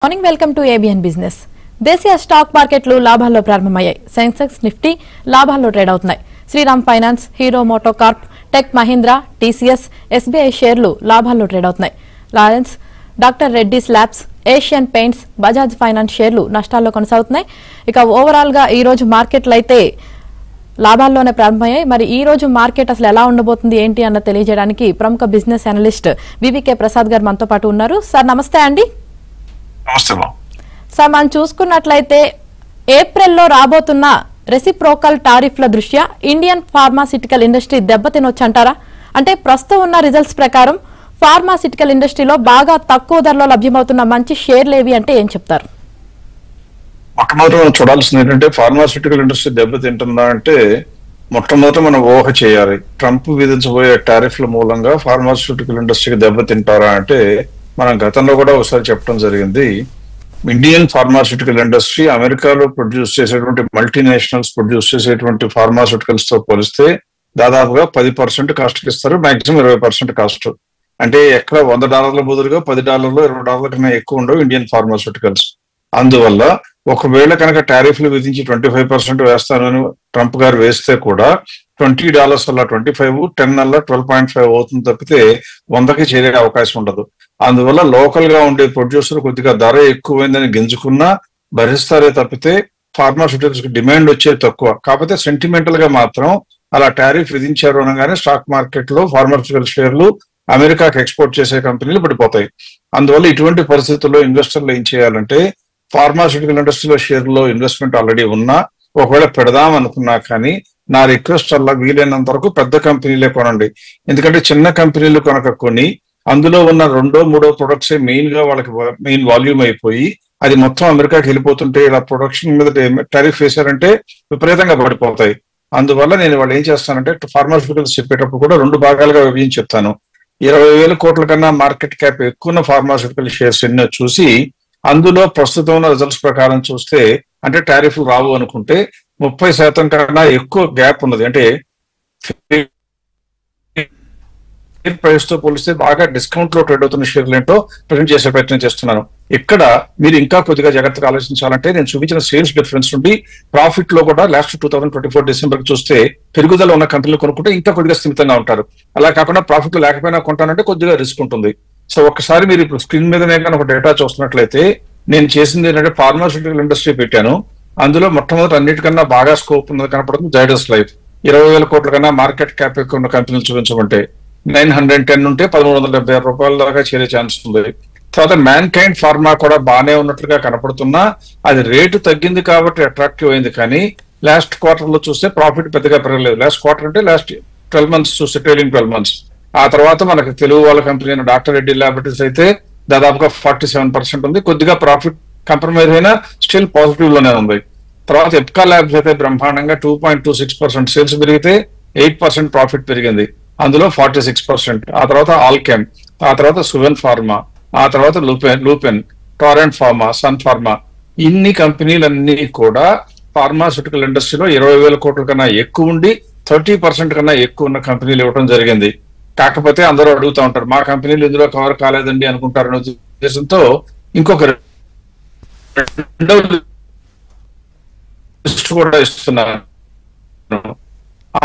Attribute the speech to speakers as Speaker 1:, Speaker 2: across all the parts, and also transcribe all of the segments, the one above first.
Speaker 1: Morning welcome to ABN business. దేశీయ stock మార్కెట్లు లాభాల్లో ప్రారంభమయ్యాయి. సెన్సెక్స్ నిఫ్టీ లాభాల్లో ట్రేడ్ అవుతున్నాయి. Shriram finance, Hero Moto Corp, Tech Mahindra, TCS, SBI షేర్లు లాభాల్లో ట్రేడ్ అవుతున్నాయి. Lawrence, doctor Reddy's labs, Asian paints, Bajaj finance షేర్లు నష్టాల్లో కొనసాగుతున్నాయి. ఇక ఓవరాల్ గా ఈ రోజు మార్కెట్లు అయితే లాభాల్లోనే ప్రారంభమయ్యాయి. మరి ఈ రోజు మార్కెట్ అసలు ఎలా ఉండబోతుంది ఏంటి అన్న తెలియజేయడానికి ప్రముఖ బిజినెస్ అనలిస్ట్ వివికే ప్రసాద్ గారు మనతో పాటు ఉన్నారు. సార్ నమస్తే అండి. సార్ మనం చూసుకున్నట్లయితే ఏప్రిల్లో రాబోతున్న రెసిప్రోకల్ టారిఫ్ల దృష్ట్యా ఇండియన్ ఫార్మాసిటికల్ ఇండస్ట్రీ దెబ్బతినొచ్చంటారా? అంటే ప్రస్తుతం ఉన్న రిజల్ట్స్ ప్రకారం ఫార్మాసిటికల్ ఇండస్ట్రీలో బాగా తక్కువ ధరలో లభ్యమవుతున్న మంచి షేర్లు ఏవి అంటే ఏం చెప్తారు?
Speaker 2: మొట్టమొదటి మనం చూడాల్సింది ఏంటంటే ఫార్మాసిటికల్ ఇండస్ట్రీ దెబ్బతింటుందా అంటే మొట్టమొదట మనం ఊహ చేయాలి. ట్రంప్ విధించబోయే టారిఫ్ల మూలంగా ఫార్మాస్యూటికల్ ఇండస్ట్రీకి దెబ్బతింటారా అంటే మనం గతంలో కూడా ఒకసారి చెప్పడం జరిగింది. ఇండియన్ ఫార్మాస్యూటికల్ ఇండస్ట్రీ అమెరికాలో ప్రొడ్యూస్ చేసేటువంటి మల్టీనేషనల్స్ ప్రొడ్యూస్ చేసేటువంటి ఫార్మాస్యూటికల్స్ తో పోలిస్తే దాదాపుగా 10% కాస్ట్ ఇస్తారు, మాక్సిమం 20% కాస్ట్. అంటే ఎక్కడ $100 బదులుగా $10, $20 కన్నా ఎక్కువ ఉండవు ఇండియన్ ఫార్మాస్యూటికల్స్. అందువల్ల ఒకవేళ కనుక టారిఫ్లు విధించి 25% వేస్తానని ట్రంప్ గారు వేస్తే కూడా $20 వల్ల 25, 10 వల్ల 12.5 అవుతుంది తప్పితే 100కి చేరే అవకాశం ఉండదు. అందువల్ల లోకల్ గా ఉండే ప్రొడ్యూసర్ కొద్దిగా ధర ఎక్కువైందని గింజుకున్నా భరిస్తారే తప్పితే ఫార్మాస్యూటికల్స్ కి డిమాండ్ వచ్చేది తక్కువ. కాకపోతే సెంటిమెంటల్ గా మాత్రం అలా టారిఫ్ విధించారు అనగానే స్టాక్ మార్కెట్ లో ఫార్మాస్యూటికల్ షేర్లు అమెరికాకి ఎక్స్పోర్ట్ చేసే కంపెనీలు పడిపోతాయి. అందువల్ల ఇటువంటి పరిస్థితుల్లో ఇన్వెస్టర్లు ఏం చేయాలంటే ఫార్మాస్యూటికల్ ఇండస్ట్రీలో షేర్లో ఇన్వెస్ట్మెంట్ ఆల్రెడీ ఉన్నా ఒకవేళ పెడదాం అనుకున్నా కానీ నా రిక్వెస్ట్ వల్ల వీలైనంత వరకు పెద్ద కంపెనీలే కొనండి. ఎందుకంటే చిన్న కంపెనీలు కనుక కొని అందులో ఉన్న 2, 3 ప్రొడక్ట్సే మెయిన్ గా వాళ్ళకి మెయిన్ వాల్యూమ్ అయిపోయి అది మొత్తం అమెరికాకి వెళ్ళిపోతుంటే ఇలా ప్రొడక్షన్ మీద టారిఫ్ వేశారంటే విపరీతంగా పడిపోతాయి. అందువల్ల నేను వాళ్ళు ఏం చేస్తానంటే ఫార్మాస్యూటికల్స్ చెప్పేటప్పుడు కూడా 2 భాగాలుగా విభజించి చెప్తాను. 20,000 కోట్ల కన్నా మార్కెట్ క్యాప్ ఎక్కువ ఉన్న ఫార్మాస్యూటికల్ షేర్స్ ఎన్నో చూసి అందులో ప్రస్తుతం ఉన్న రిజల్ట్స్ ప్రకారం చూస్తే అంటే టారిఫ్లు రావు అనుకుంటే 30% కన్నా ఎక్కువ గ్యాప్ ఉన్నది. అంటే ప్రైస్ తో పోలిస్తే బాగా డిస్కౌంట్ లో ట్రేడ్ అవుతున్న షేర్లు ఏంటో ప్రజెంట్ చేసే ప్రయత్నం చేస్తున్నాను. ఇక్కడ మీరు ఇంకా కొద్దిగా జాగ్రత్తగా ఆలోచించాలంటే నేను చూపించిన సేల్స్ డిఫరెన్స్ నుండి ప్రాఫిట్ లో కూడా లాస్ట్ 2024 డిసెంబర్ చూస్తే పెరుగుదల ఉన్న కంపెనీలు కొనుక్కుంటే ఇంకా కొద్దిగా స్థిమితంగా ఉంటారు. అలా కాకుండా ప్రాఫిట్ లేకపోయినా కొంటానంటే కొద్దిగా రిస్క్ ఉంటుంది. సో ఒకసారి మీరు ఇప్పుడు స్క్రీన్ మీదనే కానీ ఒక డేటా చూస్తున్నట్లయితే నేను చేసింది ఏంటంటే ఫార్మాస్యూటికల్ ఇండస్ట్రీ పెట్టాను. అందులో మొట్టమొదటి అన్నిటికన్నా బాగా స్కోప్ ఉన్నది కనపడుతుంది జైడస్ లైఫ్. 20,000 కోట్ల కన్నా మార్కెట్ క్యాప్ ఎక్కువ ఉన్న కంపెనీలు చూపించమంటే 910 ఉంటే $1,376 దాకా చేరే ఛాన్స్ ఉంది. తర్వాత మ్యాన్ కైండ్ ఫార్మా కూడా బాగానే ఉన్నట్లుగా కనపడుతున్నా అది రేటు తగ్గింది కాబట్టి అట్రాక్టివ్ అయింది. కానీ లాస్ట్ క్వార్టర్ లో చూస్తే ప్రాఫిట్ పెద్దగా పెరగలేదు. లాస్ట్ క్వార్టర్ అంటే లాస్ట్ 12 months చూస్తే ట్రైలింగ్ 12 months. ఆ తర్వాత మనకి తెలుగు వాళ్ళ కంపెనీ అయిన డాక్టర్ రెడ్డి ల్యాబొరేటరీస్ అయితే దాదాపుగా 47% ఉంది. కొద్దిగా ప్రాఫిట్ కంప్రమైజ్ అయినా స్టిల్ పాజిటివ్ లోనే ఉంది. తర్వాత ఎప్కా ల్యాబ్స్ అయితే బ్రహ్మాండంగా 2.26% సేల్స్ పెరిగితే 8% ప్రాఫిట్ పెరిగింది. అందులో 46%. ఆ తర్వాత ఆల్కెమ్, ఆ తర్వాత సువెన్ ఫార్మా, ఆ తర్వాత లూపెన్, టారెంట్ ఫార్మా, సన్ ఫార్మా, ఇన్ని కంపెనీలన్నీ కూడా ఫార్మాస్యూటికల్ ఇండస్ట్రీలో 20,000 కోట్ల కన్నా ఎక్కువ ఉండి 30% కన్నా ఎక్కువ ఉన్న కంపెనీలు ఇవ్వడం జరిగింది. కాకపోతే అందరూ అడుగుతూ ఉంటారు మా కంపెనీలు ఇందులో కవర్ కాలేదండి అనుకుంటారనే ఉద్దేశంతో ఇంకొక లిస్ట్ కూడా ఇస్తున్నాను.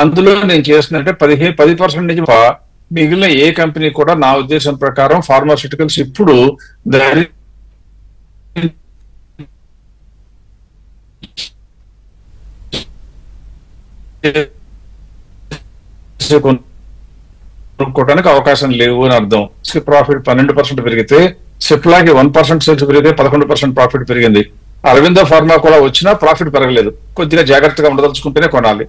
Speaker 2: అందులో నేను చేస్తున్నట్టే 10% నుంచి మిగిలిన ఏ కంపెనీ కూడా నా ఉద్దేశం ప్రకారం ఫార్మాస్యూటికల్స్ ఇప్పుడు కొనుక్కోవడానికి అవకాశం లేవు అని అర్థం. ప్రాఫిట్ 12% పెరిగితే సిప్లాకి 1% సేల్స్ పెరిగితే 11% ప్రాఫిట్ పెరిగింది. అరవిందో ఫార్మా కూడా వచ్చినా ప్రాఫిట్ పెరగలేదు. కొద్దిగా జాగ్రత్తగా ఉండదలుచుకుంటేనే కొనాలి.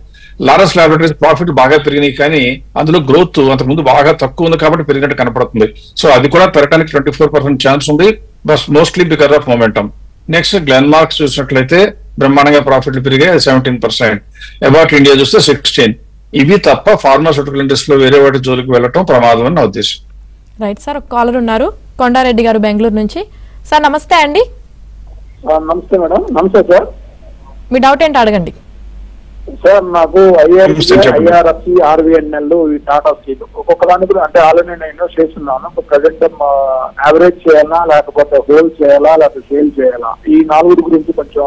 Speaker 2: లారెన్స్ ల్యాబొరేటరీస్ ప్రాఫిట్ బాగా పెరిగినాయి కానీ అందులో గ్రోత్ అంతకుముందు బాగా తక్కువ ఉంది కాబట్టి పెరిగినట్టు కనపడుతుంది. సో అది కూడా పెరగడానికి 24% ఛాన్స్ ఉంది, bus mostly because of momentum. Next Glenn marks చూసినట్లయితే బ్రహ్మాండంగా ప్రాఫిట్లు పెరిగాయి 17%. అబౌట్ ఇండియా చూస్తే 16. ఇవి తప్ప ఫార్మాస్యూటికల్ ఇండస్ట్రీలో వేరే వాటి జోలికి వెళ్ళటం ప్రమాదం అని నా ఉద్దేశం.
Speaker 1: రైట్ సార్, ఒక కాలర్ ఉన్నారు కొండారెడ్డి గారు బెంగళూరు నుంచి. సార్ నమస్తే అండి.
Speaker 3: నమస్తే మేడం. నమస్తే సార్.
Speaker 1: మీ డౌట్ ఏంటి అడగండి.
Speaker 3: సార్ నాకు
Speaker 2: చెప్పండి.
Speaker 3: ఐఆర్ఎఫ్సి ఆర్వీఎన్ఎల్ ఈ టాటా స్టీల్ ఒక్కొక్క దాని గురించి అంటే ఆల్రెడీ నేను ఇన్వెస్ట్ చేస్తున్నాను. ప్రజెంట్ యావరేజ్ చేయాలా లేకపోతే హోల్డ్ చేయాలా లేకపోతే సేల్ చేయాలా, ఈ 4 గురించి కొంచెం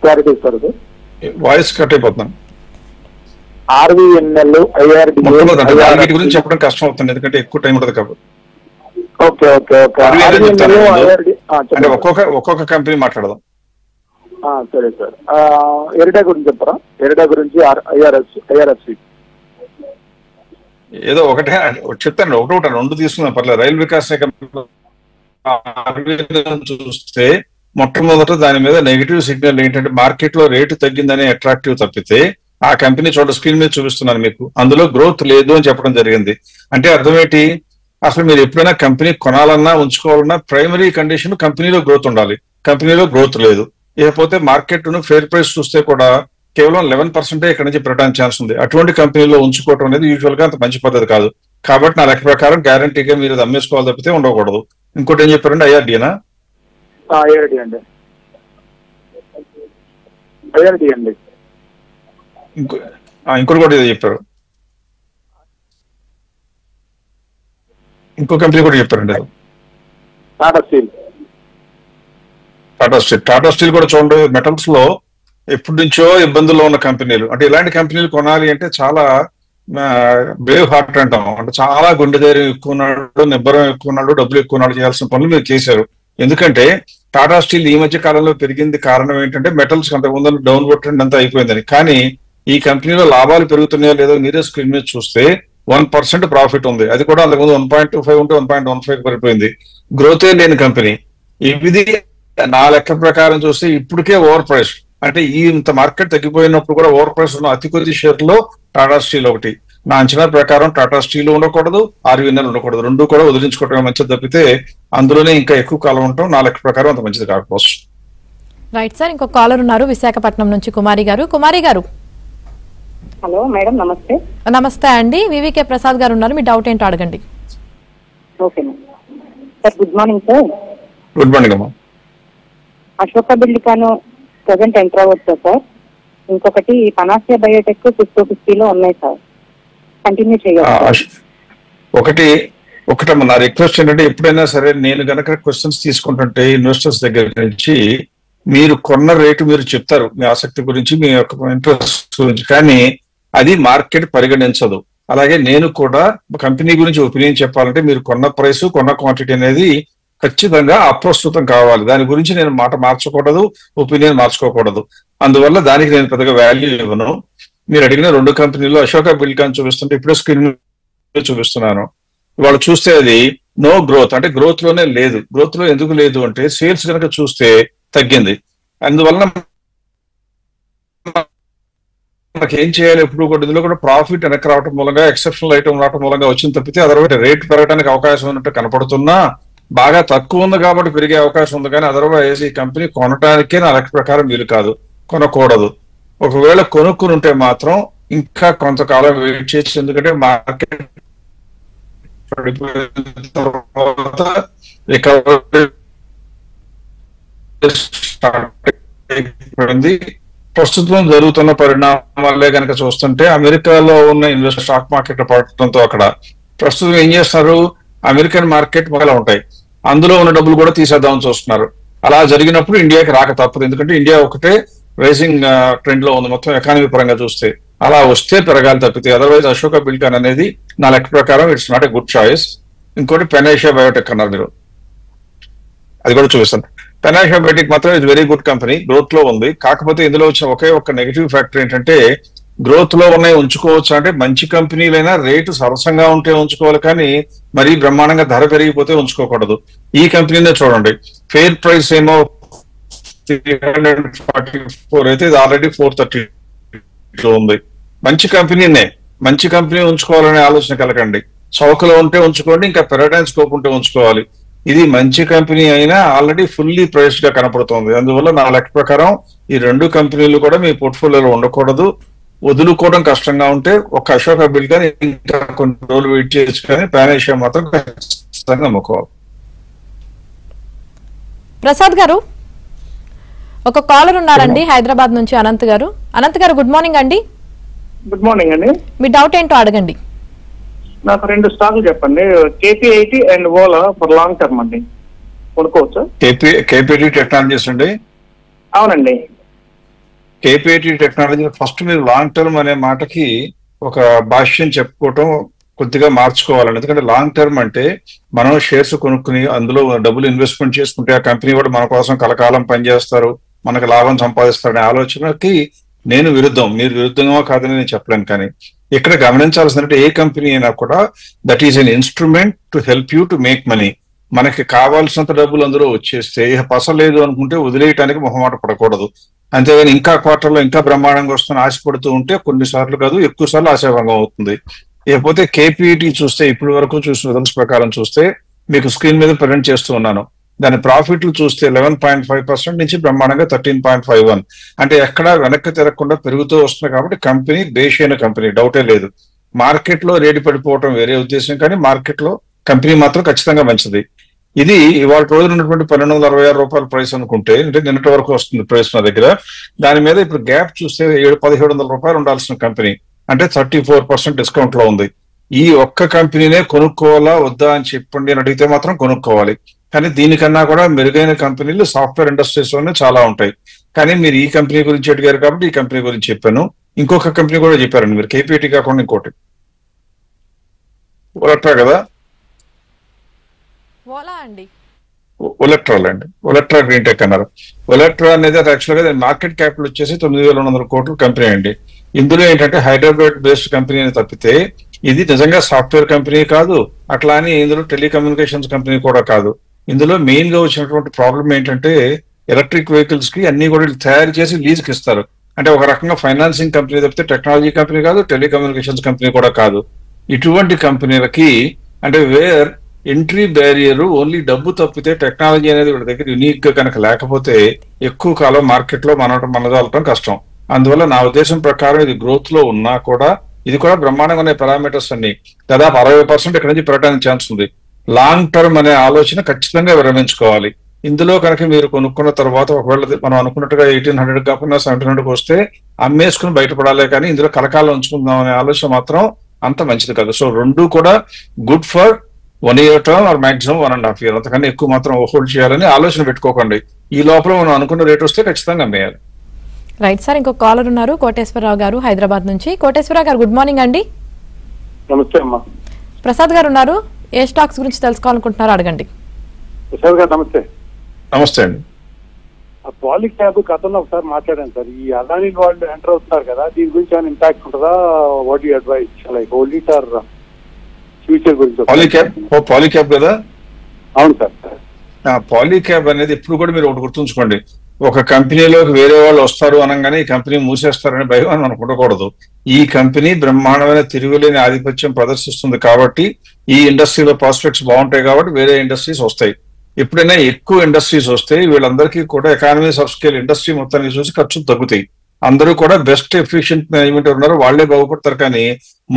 Speaker 3: క్లారిటీ ఇస్తారు సార్.
Speaker 2: వాయిస్ కట్ అయిపోతున్నాను.
Speaker 3: ఆర్వీఎన్ఎల్
Speaker 2: వీటి గురించి చెప్పడం కష్టం అవుతుంది ఎందుకంటే ఎక్కువ టైం ఉండదు కాబట్టి.
Speaker 3: ఓకే ఓకే ఓకే
Speaker 2: అంటే ఒక్కొక్క కంపెనీ మాట్లాడదాం.
Speaker 3: సరే సార్. ఎరిడా గురించి చెప్తారా? ఎరిడా గురించి ఐఆర్ఎఫ్సి
Speaker 2: ఏదో ఒకటే చెప్తాను, ఒకటి 2 తీసుకున్నాం పర్లేదు. రైల్ వికాస్ చూస్తే మొట్టమొదట దాని మీద నెగిటివ్ సిగ్నల్ ఏంటంటే మార్కెట్ లో రేటు తగ్గిందని అట్రాక్టివ్ తప్పితే ఆ కంపెనీ చోట స్క్రీన్ మీద చూపిస్తున్నాను మీకు, అందులో గ్రోత్ లేదు అని చెప్పడం జరిగింది. అంటే అర్థం ఏంటి, అసలు మీరు ఎప్పుడైనా కంపెనీ కొనాలన్నా ఉంచుకోవాలన్నా ప్రైమరీ కండిషన్ కంపెనీలో గ్రోత్ ఉండాలి. కంపెనీలో గ్రోత్ లేదు. ఇకపోతే మార్కెట్ ను ఫేర్ ప్రైస్ చూస్తే కూడా కేవలం 11% ఇక్కడ నుంచి పెరగడానికి ఛాన్స్ ఉంది. అటువంటి కంపెనీలో ఉంచుకోవడం అనేది యూజువల్ గా అంత మంచి పద్ధతి కాదు. కాబట్టి నా లెక్క ప్రకారం గ్యారంటీగా మీరు అది అమ్మేసుకోవాలి తప్పితే ఉండకూడదు. ఇంకోటి ఏం చెప్పారంటే ఐఆర్డీనా?
Speaker 3: ఐఆర్డీ అండి. ఐఆర్డీ అండి.
Speaker 2: ఇంకోటి కూడా ఏదో చెప్పారు, ఇంకో కంపెనీ కూడా చెప్పారండి
Speaker 3: టాటా స్టీల్.
Speaker 2: టాటా స్టీల్ కూడా చూడండి, మెటల్స్ లో ఎప్పటి నుంచో ఇబ్బందుల్లో ఉన్న కంపెనీలు. అంటే ఇలాంటి కంపెనీలు కొనాలి అంటే చాలా బ్రేవ్ హార్ట్ అంటాం, అంటే చాలా గుండె ధైర్యం ఎక్కువ ఉన్నాడు, నిబ్బరం ఎక్కువ ఉన్నాడు, డబ్బులు ఎక్కువ ఉన్నాడు, చేయాల్సిన పనులు మీరు చేశారు. ఎందుకంటే టాటా స్టీల్ ఈ మధ్య కాలంలో పెరిగింది కారణం ఏంటంటే మెటల్స్ అంతకుముందు డౌన్వర్డ్ ట్రెండ్ అంతా అయిపోయిందని. కానీ ఈ కంపెనీలో లాభాలు పెరుగుతున్నాయో లేదో మీరే స్క్రీన్ మీద చూస్తే 1% ప్రాఫిట్ ఉంది. అది కూడా అంతకుముందు 1.25 ఉంటే 1.15 పడిపోయింది. గ్రోతే లేని కంపెనీ ఇది. నా లెక్క ప్రకారం చూస్తే ఇప్పటికే ఓవర్ ప్రైస్, అంటే ఈ ఇంత మార్కెట్ తగ్గిపోయినప్పుడు కూడా ఓవర్ ప్రైస్ ఉన్న అతి కొద్ది షేర్ లో టాటా స్టీల్ ఒకటి. నా అంచనా ప్రకారం టాటా స్టీల్ ఉండకూడదు, ఆర్వీఎన్ఎల్ ఉండకూడదు, 2 కూడా వదిలించుకోవడం మంచిది తప్పితే అందులోనే ఇంకా ఎక్కువ కాలం ఉండటం నా లెక్క ప్రకారం అంత మంచిది కాకపోవచ్చు.
Speaker 1: రైట్ సార్, ఇంకొక కాలర్ ఉన్నారు విశాఖపట్నం నుంచి కుమారి గారు. కుమారి గారు
Speaker 4: హలో మేడం, నమస్తే.
Speaker 1: నమస్తే అండి. వివికే ప్రసాద్ గారు ఉన్నారు, మీ డౌట్ ఏంటో అడగండి.
Speaker 4: Okay sir, good morning sir.
Speaker 2: Good morning అమ్మా.
Speaker 4: అశోక బిల్డికాను ప్రజెంట్ ఎంటర్ అవ్వచ్చు సార్. ఇంకొకటి పనాసియా బయోటెక్ 50 ఉన్నాయి సార్, కంటిన్యూ చేయాలి.
Speaker 2: ఒకటమ్మా నా రిక్వెస్ట్ ఏంటంటే ఎప్పుడైనా సరే నేను గనక క్వశ్చన్స్ తీసుకుంటుంటే ఇన్వెస్టర్స్ దగ్గర నుంచి మీరు కొన్న రేటు మీరు చెప్తారు మీ ఆసక్తి గురించి, మీ యొక్క ఇంట్రెస్ట్ గురించి, కానీ అది మార్కెట్ పరిగణించదు. అలాగే నేను కూడా కంపెనీ గురించి ఒపీనియన్ చెప్పాలంటే మీరు కొన్న ప్రైస్, కొన్న క్వాంటిటీ అనేది ఖచ్చితంగా అప్రస్తుతం కావాలి. దాని గురించి నేను మాట మార్చకూడదు, ఒపీనియన్ మార్చుకోకూడదు. అందువల్ల దానికి నేను పెద్దగా వాల్యూ ఇవ్వను. మీరు అడిగిన 2 కంపెనీలు అశోక బిల్డ్కాన్ చూపిస్తుంటే ఇప్పుడే స్క్రీన్ చూపిస్తున్నాను. వాళ్ళు చూస్తే అది నో గ్రోత్, అంటే గ్రోత్ లోనే లేదు. గ్రోత్ లో ఎందుకు లేదు అంటే సేల్స్ కనుక చూస్తే తగ్గింది. అందువల్ల మనకి ఏం చేయాలి, ఎప్పుడు కూడా ఇందులో కూడా ప్రాఫిట్ వెనక్కి రావడం మూలంగా, ఎక్సెప్షనల్ ఐటమ్ రావడం మూలంగా వచ్చింది తప్పితే అదర్వైజ్ రేట్ పెరగడానికి అవకాశం ఉన్నట్టు కనపడుతున్నా బాగా తక్కువ ఉంది కాబట్టి పెరిగే అవకాశం ఉంది. కానీ అదర్వైజ్ ఈ కంపెనీ కొనడానికే నా లెక్క ప్రకారం వీలు కాదు, కొనకూడదు. ఒకవేళ కొనుక్కుని ఉంటే మాత్రం ఇంకా కొంతకాలం వెయిట్ చేసి, ఎందుకంటే మార్కెట్ పడిపోయిన తర్వాత రికవరీ ప్రస్తుతం జరుగుతున్న పరిణామాలే కనుక చూస్తుంటే అమెరికాలో ఉన్న ఇన్వెస్టర్ స్టాక్ మార్కెట్ పడటంతో అక్కడ ప్రస్తుతం ఏం చేస్తున్నారు, అమెరికన్ మార్కెట్ మొదలు ఉంటాయి, అందులో ఉన్న డబ్బులు కూడా తీసేద్దామని చూస్తున్నారు. అలా జరిగినప్పుడు ఇండియాకి రాక తప్పదు, ఎందుకంటే ఇండియా ఒకటే రైజింగ్ ట్రెండ్ లో ఉంది మొత్తం ఎకానమీ పరంగా చూస్తే. అలా వస్తే పెరగాలి తప్పితే అదర్వైజ్ అశోక బిల్డ్కాన్ అనేది నా లెక్క ప్రకారం it's not a good choice. ఇంకోటి పెనాషియా బయోటెక్ అన్నారు మీరు, అది కూడా చూపిస్తాను. పెనాషియా బయోటెక్ మాత్రం ఇది వెరీ గుడ్ కంపెనీ, గ్రోత్ లో ఉంది. కాకపోతే ఇందులో వచ్చిన ఒకే ఒక నెగిటివ్ ఫ్యాక్టర్ ఏంటంటే గ్రోత్ లో ఉన్నాయి ఉంచుకోవచ్చు అంటే మంచి కంపెనీలైనా రేటు సరసంగా ఉంటే ఉంచుకోవాలి, కానీ మరీ బ్రహ్మాండంగా ధర పెరిగిపోతే ఉంచుకోకూడదు. ఈ కంపెనీనే చూడండి, ఫెయిర్ ప్రైస్ ఏమో 344 అయితే ఇది ఆల్రెడీ 430 ఉంది. మంచి కంపెనీనే, మంచి కంపెనీ ఉంచుకోవాలనే ఆలోచన కలగండి. చౌకలో ఉంటే ఉంచుకోండి, ఇంకా పెరగడానికి స్కోప్ ఉంటే ఉంచుకోవాలి. ఇది మంచి కంపెనీ అయినా ఆల్రెడీ ఫుల్లీ ప్రైస్డ్ గా కనపడుతుంది. అందువల్ల నా లెక్క ప్రకారం ఈ 2 కంపెనీలు కూడా మీ పోర్ట్ఫోలియోలో ఉండకూడదు. వదులుకోవడం కష్టంగా ఉంటే ఒక అశోక బిల్డ్కాన్ ఇంకా కొన్ని రోజులు వెయిట్ చేయొచ్చు, కానీ పానేషియా మాత్రం ఖచ్చితంగా అమ్ముకోవాలి.
Speaker 1: ప్రసాద్ గారు, ఒక కాలర్ ఉన్నారండి హైదరాబాద్ నుంచి, అనంత్ గారు. అనంత్ గారు గుడ్ మార్నింగ్ అండి.
Speaker 5: గుడ్ మార్నింగ్ అండి.
Speaker 1: మీ డౌట్ ఏంటో అడగండి.
Speaker 5: నాకు 2 స్టాక్లు చెప్పండి. KPIT and Ola for long term అండి, కొనుక్కోవచ్చు?
Speaker 2: కేపీఐటీ టెక్నాలజీస్ అండి.
Speaker 5: అవునండి.
Speaker 2: కేపీఐటీ టెక్నాలజీ ఫస్ట్ మీరు లాంగ్ టర్మ్ అనే మాటకి ఒక భాష్యం చెప్పుకోవటం కొద్దిగా మార్చుకోవాలండి. ఎందుకంటే లాంగ్ టర్మ్ అంటే మనం షేర్స్ కొనుక్కుని అందులో డబ్బులు ఇన్వెస్ట్మెంట్ చేసుకుంటే ఆ కంపెనీ కూడా మన కోసం కలకాలం పనిచేస్తారు, మనకు లాభం సంపాదిస్తారనే ఆలోచనకి నేను విరుద్ధం. మీరు విరుద్ధంగా కాదని నేను చెప్పలేను. కానీ ఇక్కడ గమనించాల్సిందంటే ఏ కంపెనీ అయినా కూడా that is an instrument to help you to make money. మనకి కావాల్సినంత డబ్బులు అందులో వచ్చేస్తే పసలేదు అనుకుంటే వదిలేయటానికి మొహమాట పడకూడదు. అంతేగాని ఇంకా క్వార్టర్లో ఇంకా బ్రహ్మాండంగా వస్తున్న ఆశపడుతూ ఉంటే కొన్నిసార్లు కాదు ఎక్కువ సార్లు ఆశాభంగం అవుతుంది. ఇకపోతే కేపీఈటీ చూస్తే ఇప్పటి వరకు చూసిన రిజల్ట్స్ ప్రకారం చూస్తే మీకు స్క్రీన్ మీద ప్రజెంట్ చేస్తూ ఉన్నాను. దాని ప్రాఫిట్లు చూస్తే 11.5% నుంచి బ్రహ్మాండంగా 13.51, అంటే ఎక్కడా వెనక్కి తిరగకుండా పెరుగుతూ వస్తుంది. కాబట్టి కంపెనీ బేషైన కంపెనీ, డౌటే లేదు. మార్కెట్ లో రేటు పడిపోవడం వేరే ఉద్దేశం, కానీ మార్కెట్ లో కంపెనీ మాత్రం ఖచ్చితంగా మంచిది. ఇది ఇవాళ రోజున ఉన్నటువంటి 1266 రూపాయల ప్రైస్ అనుకుంటే, అంటే నిన్నటి వరకు వస్తుంది ప్రైస్ నా దగ్గర. దాని మీద ఇప్పుడు గ్యాప్ చూస్తే 1700 రూపాయలు ఉండాల్సిన కంపెనీ అంటే 34% డిస్కౌంట్ లో ఉంది. ఈ ఒక్క కంపెనీనే కొనుక్కోవాలా వద్దా అని చెప్పండి అని అడిగితే మాత్రం కొనుక్కోవాలి. కానీ దీనికన్నా కూడా మెరుగైన కంపెనీలు సాఫ్ట్వేర్ ఇండస్ట్రీస్ లోనే చాలా ఉంటాయి. కానీ మీరు ఈ కంపెనీ గురించి అడిగారు కాబట్టి ఈ కంపెనీ గురించి చెప్పాను. ఇంకొక కంపెనీ కూడా చెప్పారండి మీరు, కేపీఐటీ కాకుండా ఇంకోటి ఒలెక్ట్రా కదా, ఒలెక్ట్రాల్ అండి, ఒలెక్ట్రా గ్రీన్ టెక్ అన్నారు. ఒలెక్ట్రా అనేది యాక్చువల్ గా మార్కెట్ క్యాపిటల్ వచ్చేసి 9,200 కోట్ల కంపెనీ అండి. ఇందులో ఏంటంటే హైదరాబాద్ బేస్డ్ కంపెనీ అని తప్పితే ఇది నిజంగా సాఫ్ట్వేర్ కంపెనీ కాదు, అట్లా అని ఇందులో టెలికమ్యూనికేషన్స్ కంపెనీ కూడా కాదు. ఇందులో మెయిన్ గా వచ్చినటువంటి ప్రాబ్లం ఏంటంటే ఎలక్ట్రిక్ వెహికల్స్ కి అన్ని కూడా తయారు చేసి లీజ్కి ఇస్తారు. అంటే ఒక రకంగా ఫైనాన్సింగ్ కంపెనీ తప్పితే టెక్నాలజీ కంపెనీ కాదు, టెలికమ్యూనికేషన్స్ కంపెనీ కూడా కాదు. ఇటువంటి కంపెనీలకి అంటే వేర్ ఎంట్రీ బ్యారియర్ ఓన్లీ డబ్బు తప్పితే టెక్నాలజీ అనేది వీళ్ళ దగ్గర యూనిక్ గా కనుక లేకపోతే ఎక్కువ కాలం మార్కెట్ లో మనదాలటం కష్టం. అందువల్ల నా ఉద్దేశం ప్రకారం ఇది గ్రోత్ లో ఉన్నా కూడా ఇది కూడా బ్రహ్మాండంగా ఉన్న పారామీటర్స్ అన్ని దాదాపు 60% ఇక్కడ నుంచి పెరగడానికి ఛాన్స్ ఉంది. లాంగ్ టర్మ్ అనే ఆలోచన ఖచ్చితంగా విరమించుకోవాలి. ఇందులో కనుక మీరు కొనుక్కున్న తర్వాత ఒకవేళ మనం అనుకున్నట్టుగా 1800 కాకుండా 1700 వస్తే అమ్మేసుకుని బయటపడాలే, కానీ ఇందులో కలకాలం ఉంచుకుందాం అనే ఆలోచన మాత్రం అంత మంచిది కాదు. సో రెండు కూడా good for 1 year term or maximum 1.5 years, అంతకన్నా ఎక్కువ మాత్రం హోల్డ్ చేయాలని ఆలోచన పెట్టుకోకండి. ఈ లోపల మనం అనుకున్న రేట్ వస్తే ఖచ్చితంగా అమ్మేయాలి.
Speaker 1: రైట్ సార్, ఇంకో కాలర్ ఉన్నారు, కోటేశ్వరరావు గారు హైదరాబాద్ నుంచి. కోటేశ్వరరావు గారు గుడ్ మార్నింగ్ అండి.
Speaker 5: నమస్తే అమ్మా.
Speaker 1: ప్రసాద్ గారు ఉన్నారు, ఏ స్టాక్స్ గురించి తెలుసుకోవాలనుకుంటున్నారో అడగండి.
Speaker 3: ప్రసాద్ గారు నమస్తే.
Speaker 2: నమస్తే అండి.
Speaker 3: పాలిక్యాబ్ గతంలో ఒకసారి మాట్లాడాను సార్. ఈ అదానీ వాళ్ళు ఎంటర్ అవుతున్నారు కదా, దీని గురించి ఏమైనా ఇంపాక్ట్ ఉంటుందా? What you advice, like hold it or future గురించి?
Speaker 2: పాలిక్యాబ్ కదా?
Speaker 3: అవును సార్.
Speaker 2: పాలిక్యాబ్ అనేది ఇప్పుడు కూడా మీరు ఒకటి గుర్తుంచుకోండి, ఒక కంపెనీలోకి వేరే వాళ్ళు వస్తారు అనగానే ఈ కంపెనీ మూసేస్తారని భయం అని మనకు ఉండకూడదు. ఈ కంపెనీ బ్రహ్మాండమైన తిరుగులేని ఆధిపత్యం ప్రదర్శిస్తుంది కాబట్టి ఈ ఇండస్ట్రీలో ప్రాస్పెక్ట్స్ బాగుంటాయి కాబట్టి వేరే ఇండస్ట్రీస్ వస్తాయి. ఎప్పుడైనా ఎక్కువ ఇండస్ట్రీస్ వస్తే వీళ్ళందరికీ కూడా ఎకానమీస్ ఆఫ్ స్కేల్ ఇండస్ట్రీ మొత్తానికి చూసి ఖర్చులు తగ్గుతాయి. అందరూ కూడా బెస్ట్ ఎఫిషియెంట్ మేనేజ్మెంట్ ఉన్నారు, వాళ్లే బాగుపడతారు. కానీ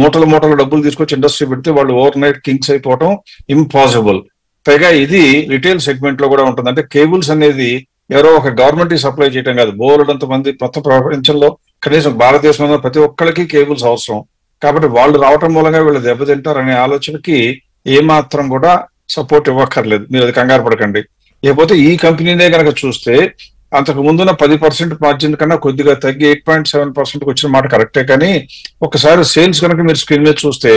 Speaker 2: మూటలు డబ్బులు తీసుకొచ్చి ఇండస్ట్రీ పెడితే వాళ్ళు ఓవర్ నైట్ కింగ్స్ అయిపోవడం ఇంపాసిబుల్. పైగా ఇది రిటైల్ సెగ్మెంట్ లో కూడా ఉంటుంది. అంటే కేబుల్స్ అనేది ఎవరో ఒక గవర్నమెంట్ సప్లై చేయడం కాదు, బోలెడంత మంది మొత్తం ప్రపంచంలో కనీసం భారతదేశంలో ప్రతి ఒక్కరికి కేబుల్స్ అవసరం. కాబట్టి వాళ్ళు రావటం మూలంగా వీళ్ళు దెబ్బతింటారు అనే ఆలోచనకి ఏమాత్రం కూడా సపోర్ట్ ఇవ్వక్కర్లేదు, మీరు అది కంగారు పడకండి. లేకపోతే ఈ కంపెనీనే కనుక చూస్తే అంతకు ముందున్న 10% మార్జిన్ కన్నా కొద్దిగా తగ్గి 8.7% వచ్చిన మాట కరెక్టే. కానీ ఒకసారి సేల్స్ కనుక మీరు స్క్రీన్ మీద చూస్తే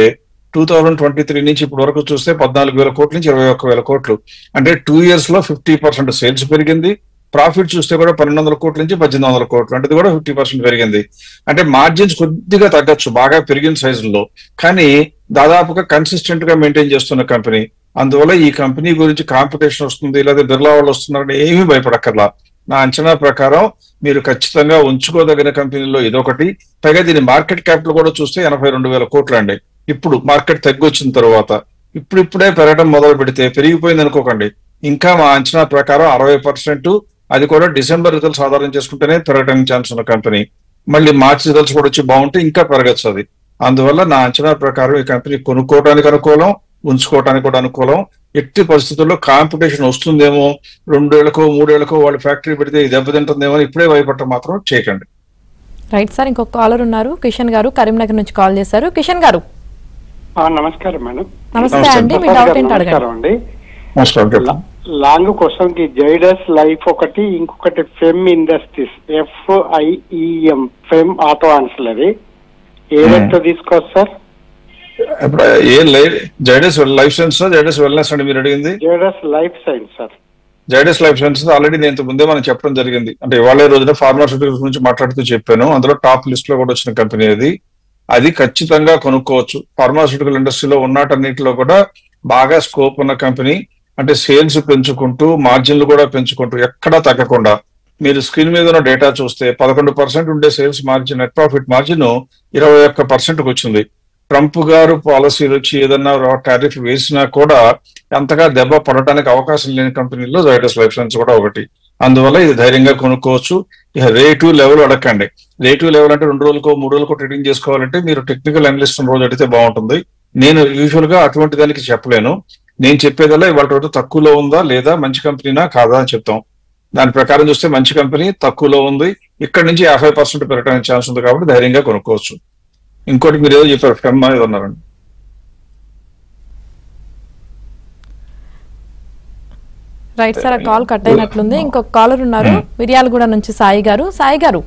Speaker 2: 2023 నుంచి ఇప్పటి వరకు చూస్తే 14,000 కోట్ల నుంచి 21,000 కోట్లు, అంటే 2 years లో 50% సేల్స్ పెరిగింది. ప్రాఫిట్ చూస్తే కూడా 1,200 కోట్ల నుంచి 1,800 కోట్లు, అంటే ఇది కూడా 50% పెరిగింది. అంటే మార్జిన్స్ కొద్దిగా తగ్గచ్చు బాగా పెరిగిన సైజుల్లో, కానీ దాదాపుగా కన్సిస్టెంట్ గా మెయింటైన్ చేస్తున్న కంపెనీ. అందువల్ల ఈ కంపెనీ గురించి కాంపిటీషన్ వస్తుంది లేదా బిర్లా వాళ్ళు వస్తున్నారంటే ఏమీ భయపడక్కర్లా. నా అంచనా ప్రకారం మీరు ఖచ్చితంగా ఉంచుకోదగిన కంపెనీలో ఇదొకటి. పైగా దీని మార్కెట్ క్యాపిటల్ కూడా చూస్తే 82,000 కోట్లు అండి. ఇప్పుడు మార్కెట్ తగ్గొచ్చిన తర్వాత ఇప్పుడే పెరగడం మొదలు పెడితే పెరిగిపోయింది అనుకోకండి, ఇంకా మా అంచనా ప్రకారం 60%, అది కూడా డిసెంబర్ రిజల్ట్స్ ఆధారం చేసుకుంటేనే పెరగడానికి ఛాన్స్ ఉన్న కంపెనీ. మళ్ళీ మార్చి రిజల్ట్స్ కూడా వచ్చి బాగుంటే ఇంకా పెరగచ్చు అది. అందువల్ల నా అంచనా ప్రకారం ఈ కంపెనీ కొనుక్కోవడానికి అనుకూలం, ఉంచుకోవడానికి కూడా అనుకూలం. ఎట్టి పరిస్థితుల్లో కాంపిటీషన్ వస్తుందేమో, 2 ఏళ్లకో 3 ఏళ్లకో వాళ్ళు ఫ్యాక్టరీ పెడితే దెబ్బతింటుందేమో ఇప్పుడే భయపడటం మాత్రం చేయకండి.
Speaker 1: రైట్ సార్, ఇంకొక కాలర్ ఉన్నారు, కిషన్ గారు కరీంనగర్ నుంచి కాల్ చేశారు. కిషన్ గారు
Speaker 6: నమస్కారం మేడం.
Speaker 1: నమస్తే అండి, మీ డౌట్ ఏంటి అడగండి.
Speaker 6: అండి
Speaker 2: నమస్కారం.
Speaker 6: లాంగ్ క్వశ్చన్ కి జైడస్ లైఫ్ ఒకటి, ఇంకొకటి Fiem industries FIEM Fiem auto ancillary ఏ రేట్ తీసుకోవచ్చు sir?
Speaker 2: Zydus life science, Zydus wellness అండి మీరు అడిగింది?
Speaker 6: Zydus life science sir.
Speaker 2: Zydus life science already నేను ముందే మనం చెప్పడం జరిగింది. అంటే ఇవాళ రోజున ఫార్మాస్యూటికల్స్ గురించి మాట్లాడుతూ చెప్పాను. అందులో టాప్ లిస్ట్ లో కూడా వచ్చిన కంపెనీ అది ఖచ్చితంగా కొనుక్కోవచ్చు. ఫార్మాస్యూటికల్ ఇండస్ట్రీలో ఉన్నటన్నిటిలో కూడా బాగా స్కోప్ ఉన్న కంపెనీ. అంటే సేల్స్ పెంచుకుంటూ మార్జిన్లు కూడా పెంచుకుంటూ ఎక్కడా తగ్గకుండా మీరు స్క్రీన్ మీద ఉన్న డేటా చూస్తే 11% ఉండే sales margin, net profit margin 21%కి వచ్చింది. ట్రంప్ గారు పాలసీలు వచ్చి ఏదన్నా టారిఫ్ వేసినా కూడా అంతగా దెబ్బ పడటానికి అవకాశం లేని కంపెనీల్లో జైడస్ లైఫ్ సైన్స్ కూడా ఒకటి. అందువల్ల ఇది ధైర్యంగా కొనుక్కోవచ్చు. ఇక రేటు లెవెల్ అడగండి. రేటు లెవెల్ అంటే 2 రోజులకో 3 రోజులకో ట్రేడింగ్ చేసుకోవాలంటే మీరు టెక్నికల్ అనలిస్ట్ రోజు అడిగితే బాగుంటుంది. నేను యూజువల్ గా అటువంటి దానికి చెప్పలేను. నేను చెప్పేదల్లా ఇవాళ రోజు తక్కువలో ఉందా లేదా, మంచి కంపెనీనా కాదా అని చెప్తాం. దాని ప్రకారం చూస్తే మంచి కంపెనీ తక్కువలో ఉంది, ఇక్కడ నుంచి 50% పెరగడానికి ఛాన్స్ ఉంది కాబట్టి ధైర్యంగా కొనుక్కోవచ్చు. ఇంకోటి మీరు ఏదో చెప్పారు, ఫెమ్ ఏదో ఉన్నారండి.
Speaker 1: రైట్ సార్, ఆ కాల్ కట్ అయినట్లుంది. ఇంకొక కాలర్ ఉన్నారు, మిర్యాలగూడ నుంచి సాయి గారు. సాయి గారు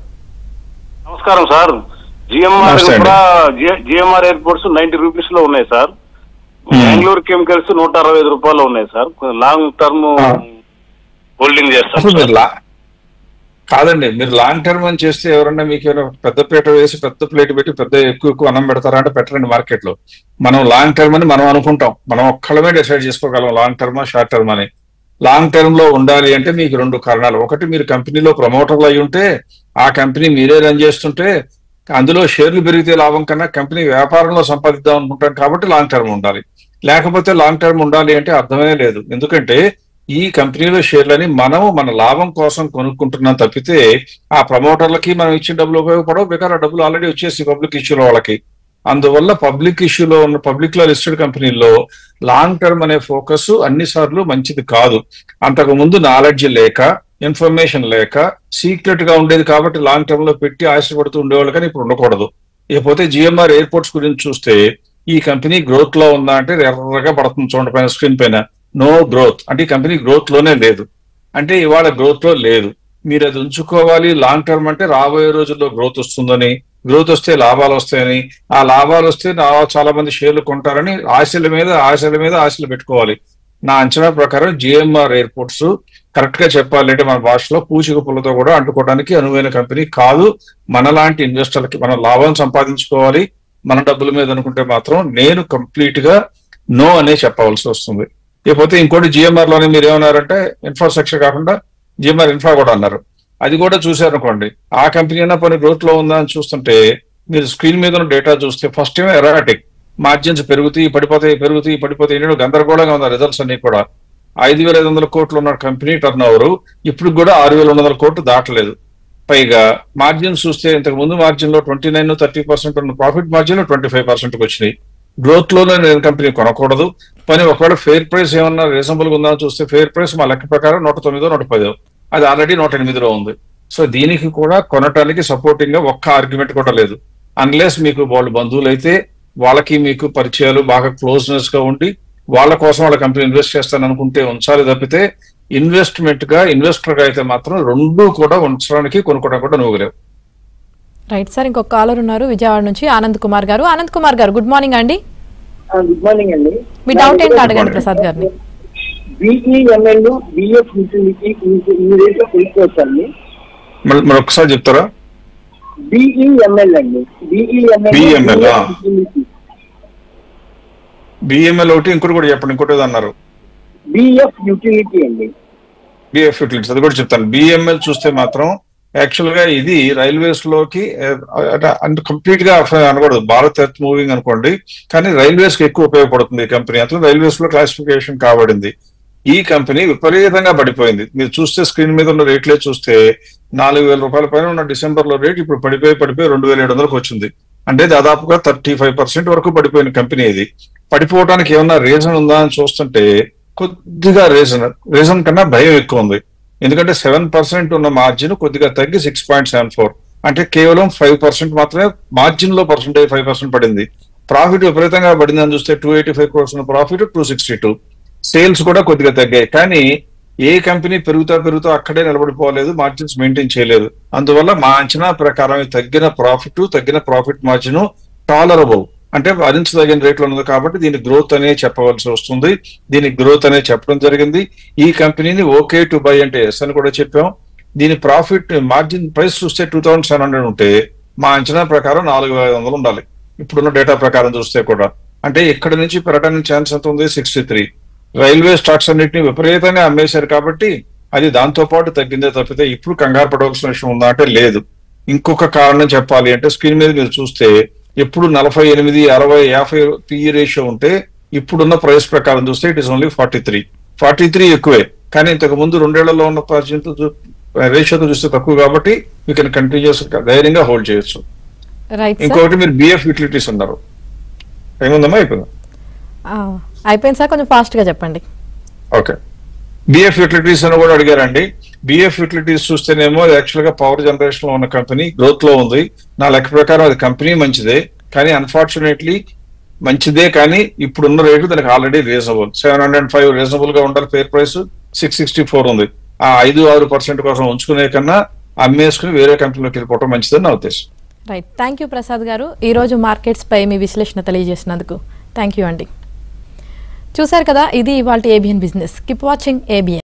Speaker 7: నమస్కారం సార్. జిఎంఆర్ ఎయిర్పోర్ట్స్ 90 రూపీస్ లో ఉన్నాయి సార్. బెంగళూరు కెమికల్స్ 165 రూపాయలు ఉన్నాయి సార్. లాంగ్ టర్మ్ హోల్డింగ్ చేస్తారు.
Speaker 2: కాదండి, మీరు లాంగ్ టర్మ్ అని చేస్తే ఎవరన్నా మీకు పెద్ద పీట వేసి పెద్ద ప్లేట్ పెట్టి పెద్ద ఎక్కువ అన్నం పెడతారా అంటే పెట్టరండి. మార్కెట్ లో మనం లాంగ్ టర్మ్ అని మనం అనుకుంటాం. మనం ఒక్కళ్ళమే డిసైడ్ చేసుకోగలం లాంగ్ టర్మా షార్ట్ టర్మ్ అని. లాంగ్ టర్మ్ లో ఉండాలి అంటే మీకు 2 కారణాలు. ఒకటి, మీరు కంపెనీలో ప్రమోటర్లు అయి ఉంటే, ఆ కంపెనీ మీరే రన్ చేస్తుంటే అందులో షేర్లు పెరిగితే లాభం కన్నా కంపెనీ వ్యాపారంలో సంపాదిద్దాం అనుకుంటాం కాబట్టి లాంగ్ టర్మ్ ఉండాలి. లేకపోతే లాంగ్ టర్మ్ ఉండాలి అంటే అర్థమే లేదు. ఎందుకంటే ఈ కంపెనీలో షేర్లని మనం మన లాభం కోసం కొనుక్కుంటున్నాం తప్పితే ఆ ప్రమోటర్లకి మనం ఇచ్చిన డబ్బులు ఉపయోగపడవు. బికార్ ఆ డబ్బులు ఆల్రెడీ వచ్చేసి పబ్లిక్ ఇష్యూలో వాళ్ళకి. అందువల్ల పబ్లిక్ ఇష్యూలో ఉన్న పబ్లిక్ లో లిస్టెడ్ కంపెనీల్లో లాంగ్ టర్మ్ అనే ఫోకస్ అన్ని సార్లు మంచిది కాదు. అంతకు ముందు నాలెడ్జ్ లేక, ఇన్ఫర్మేషన్ లేక సీక్రెట్ గా ఉండేది కాబట్టి లాంగ్ టర్మ్ లో పెట్టి ఆశపడుతూ ఉండేవాళ్ళు, కానీ ఇప్పుడు ఉండకూడదు. ఇకపోతే జిఎంఆర్ ఎయిర్పోర్ట్స్ గురించి చూస్తే ఈ కంపెనీ గ్రోత్ లో ఉందా అంటే ఎర్రగా పడుతుంది చూడండి పైన స్క్రీన్ పైన. నో గ్రోత్ అంటే ఈ కంపెనీ గ్రోత్ లోనే లేదు. అంటే ఇవాళ గ్రోత్ లో లేదు. మీరు అది ఉంచుకోవాలి. లాంగ్ టర్మ్ అంటే రాబోయే రోజుల్లో గ్రోత్ వస్తుందని, గ్రోత్ వస్తే లాభాలు వస్తాయని, ఆ లాభాలు వస్తే చాలా మంది షేర్లు కొంటారని ఆశల మీద ఆశలు పెట్టుకోవాలి. నా అంచనా ప్రకారం జిఎంఆర్ ఎయిర్పోర్ట్స్ కరెక్ట్ గా చెప్పాలంటే మన భాషలో పూచిక పుల్లతో కూడా అంటుకోవడానికి అనువైన కంపెనీ కాదు. మనలాంటి ఇన్వెస్టర్లకి మనం లాభం సంపాదించుకోవాలి మన డబ్బుల మీద అనుకుంటే మాత్రం నేను కంప్లీట్ గా నో అనే చెప్పవలసి వస్తుంది. లేకపోతే ఇంకోటి జిఎంఆర్ లోనే మీరు ఏమన్నారంటే ఇన్ఫ్రాస్ట్రక్చర్ కాకుండా జిఎంఆర్ ఇన్ఫ్రా కూడా అన్నారు. అది కూడా చూశారనుకోండి, ఆ కంపెనీ అయినా పని గ్రోత్ లో ఉందా అని చూస్తుంటే మీరు స్క్రీన్ మీద ఉన్న డేటా చూస్తే ఫస్ట్ ఏమో ఎరాటిక్, మార్జిన్స్ పెరుగుతాయి పడిపోతాయి గందరగోళంగా ఉంది. రిజల్ట్స్ అన్ని కూడా 5,500 కోట్లు ఉన్న కంపెనీ టర్న్ ఓవర్ ఇప్పుడు కూడా 6,200 కోట్లు దాటలేదు. పైగా మార్జిన్స్ చూస్తే ఇంతకు ముందు మార్జిన్ లో 29-30% ఉన్న ప్రాఫిట్ మార్జిన్ 25%కి వచ్చినాయి. గ్రోత్ లోనే కంపెనీ కొనకూడదు. పని ఒకవేళ ఫెయిర్ ప్రైస్ ఏమన్నా రీజనబుల్ గా ఉందని చూస్తే ఫెయిర్ ప్రైస్ మా లెక్క ప్రకారం 109-110, అది ఆల్రెడీ 108లో ఉంది. సో దీనికి కూడా కొనటానికి సపోర్టింగ్ గా ఒక్క ఆర్గ్యుమెంట్ కూడా లేదు. అన్లెస్ మీకు వాళ్ళు బంధువులు అయితే వాళ్ళకి మీకు పరిచయాలు బాగా క్లోజ్నెస్ గా ఉండి వాళ్ళ కోసం వాళ్ళ కంపెనీ ఇన్వెస్ట్ చేస్తాను అనుకుంటే ఉంచాలి తప్పితే ఇన్వెస్ట్మెంట్ గా ఇన్వెస్టర్ గా అయితే మాత్రం రెండూ కూడా ఉంచడానికి కొనుక్కోవడం కూడా నువ్వులేవు.
Speaker 1: రైట్ సార్, ఇంకొక కాలర్ ఉన్నారు విజయవాడ నుంచి ఆనంద్ కుమార్ గారు. ఆనంద్ కుమార్ గారు గుడ్ మార్నింగ్ అండి.
Speaker 8: గుడ్ మార్నింగ్ అండి.
Speaker 1: మీ డౌట్ ఏంటి అడగండి ప్రసాద్ గారిని.
Speaker 8: BEML, BF యూటిలిటీ ఈ రేట్ లో కొనుక్కోవచ్చండి.
Speaker 2: మరి ఒకసారి చెప్తారా?
Speaker 8: BEML అండి.
Speaker 2: BEML ఒకటి, ఇంకోటి కూడా చెప్పండి. ఇంకోటి అన్నారు
Speaker 8: BF యూటిలిటీ అండి.
Speaker 2: BF యూటిలిటీస్ అది కూడా చెప్తాను. BEML చూస్తే మాత్రం యాక్చువల్ గా ఇది రైల్వేస్ లోకి అంటే కంప్లీట్ గా అనకూడదు, భారత్ ఎర్త్ మూవింగ్ అనుకోండి, కానీ రైల్వేస్ కి ఎక్కువ ఉపయోగపడుతుంది ఈ కంపెనీ. అట్లా రైల్వేస్ లో క్లాసిఫికేషన్ కాబడింది. ఈ కంపెనీ విపరీతంగా పడిపోయింది. మీరు చూస్తే స్క్రీన్ మీద ఉన్న రేట్లే చూస్తే 4,000 రూపాయల పైన ఉన్న డిసెంబర్ లో రేట్ ఇప్పుడు పడిపోయి 2,700కి వచ్చింది. అంటే దాదాపుగా 35% వరకు పడిపోయిన కంపెనీ ఇది. పడిపోవడానికి ఏమన్నా రీజన్ ఉందా అని చూస్తుంటే కొద్దిగా రీజన్ కన్నా భయం ఎక్కువ ఉంది. ఎందుకంటే 7% ఉన్న మార్జిన్ కొద్దిగా తగ్గి 6.74, అంటే కేవలం 5% మాత్రమే మార్జిన్ లో పర్సెంటేజ్ 5% పడింది. ప్రాఫిట్ విపరీతంగా పడిందని చూస్తే 285 crores ఉన్న ప్రాఫిట్ 262. సేల్స్ కూడా కొద్దిగా తగ్గాయి. కానీ ఏ కంపెనీ పెరుగుతూ అక్కడే నిలబడిపోలేదు, మార్జిన్స్ మెయింటైన్ చేయలేదు. అందువల్ల మా అంచనా ప్రకారం తగ్గిన ప్రాఫిట్ మార్జిన్ టాలరబుల్, అంటే భరించదగిన రేట్లో ఉంది. కాబట్టి దీని గ్రోత్ అనే చెప్పవలసి వస్తుంది. దీనికి గ్రోత్ అనే చెప్పడం జరిగింది. ఈ కంపెనీని ఓకే టు బై అంటే ఎస్ అని కూడా చెప్పాం. దీని ప్రాఫిట్ మార్జిన్ ప్రైస్ చూస్తే 2700 ఉంటే మా అంచనా ప్రకారం 4500 ఉండాలి ఇప్పుడున్న డేటా ప్రకారం చూస్తే కూడా. అంటే ఇక్కడ నుంచి పెరగడానికి ఛాన్స్ ఎంత ఉంది? 63. రైల్వే స్టాక్స్ అన్నింటినీ విపరీతంగా అమ్మేశారు కాబట్టి అది దాంతో పాటు తగ్గిందే తప్పితే ఇప్పుడు కంగారు పడవలసిన విషయం ఉందా అంటే లేదు. ఇంకొక కారణం చెప్పాలి అంటే స్క్రీన్ మీద మీరు చూస్తే ఎప్పుడు 48, 60, 50 PE రేషియో ఉంటే ఇప్పుడున్న ప్రైస్ ప్రకారం చూస్తే ఇట్ ఇస్ ఓన్లీ 43 ఎక్కువే. కానీ ఇంతకు ముందు 2 ఏళ్లలో ఉన్న రేషియోతో చూస్తే తక్కువ కాబట్టి యూ కెన్ కంటిన్యూస్ ధైర్యంగా హోల్డ్ చేయొచ్చు. ఇంకొకటి మీరు బిఎఫ్ యూటిలిటీస్ అన్నారు, ఏముందమ్మా?
Speaker 1: అయిపోయింది సార్, కొంచెం ఫాస్ట్ గా చెప్పండి.
Speaker 2: ఓకే, బిఎఫ్ యూటిలిటీస్ అని కూడా అడిగారండి. బిఎఫ్ యూటిలిటీస్ చూస్తేనేమో యాక్చువల్ గా పవర్ జనరేషన్ లో ఉన్న కంపెనీ, గ్రోత్ లో ఉంది. నా లెక్క ప్రకారం అది కంపెనీ మంచిదే, కానీ అన్ఫార్చునేట్లీ మంచిదే కానీ ఇప్పుడున్న రేటు దానికి ఆల్రెడీ రీజనబుల్. 705 రీజనబుల్ గా ఉండాలి ఫేర్ ప్రైస్, 664 ఉంది. ఆ 5-6% కోసం ఉంచుకునే కన్నా అమ్మేసుకుని వేరే కంపెనీలోకి వెళ్ళిపోవడం మంచిదని నా ఉద్దేశం.
Speaker 1: రైట్, థ్యాంక్ యూ ప్రసాద్ గారు. ఈ రోజు మార్కెట్స్ పై మీ విశ్లేషణ తెలియజేసినందుకు థ్యాంక్ యూ అండి. చూశారు కదా, ఇది ఇవాల్టి ABN business. Keep watching ABN.